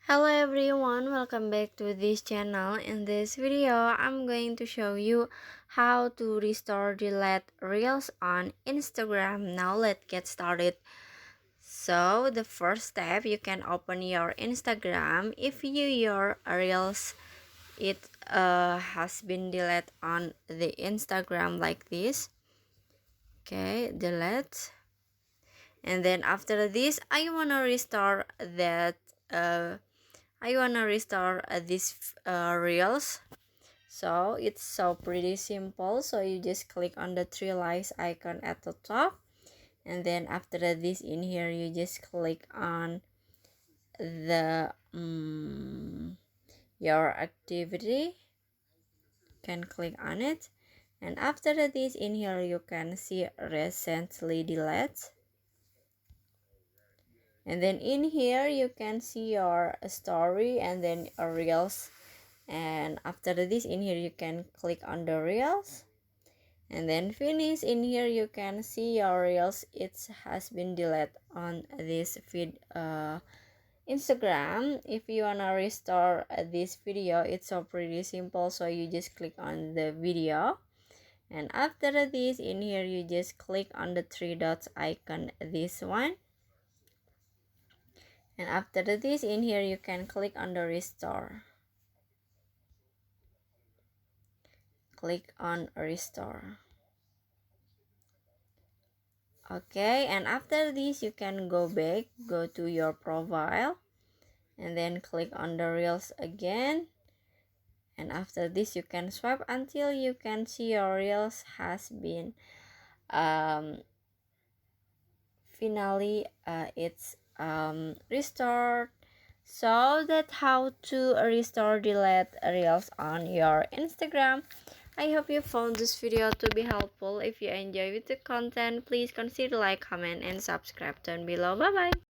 Hello everyone, welcome back to this channel. In this video, I'm going to show you how to restore delete reels on Instagram. Now let's get started. So the first step, you can open your Instagram. If your reels has been deleted on the Instagram like this. Okay, delete. And then after this, I wanna restore that these reels. So it's so pretty simple. So you just click on the three lights icon at the top, and then after this, in here you just click on the your activity. You can click on it, and after this, in here you can see recently delete. And then in here you can see your story and then reels. And after this, in here you can click on the reels and then finish. In here you can see your reels. It has been deleted on this feed Instagram. If you wanna restore this video, it's so pretty simple. So you just click on the video, and after this, in here you just click on the three dots icon, this one. And after this, in here you can click on the restore. Click on restore. Okay, and after this you can go back, go to your profile, and then click on the reels again. And after this you can swipe until you can see your reels has been finally it's restored. So that's how to restore delete reels on your Instagram. I hope you found this video to be helpful. If you enjoyed the content, please consider like, comment, and subscribe down below. Bye bye.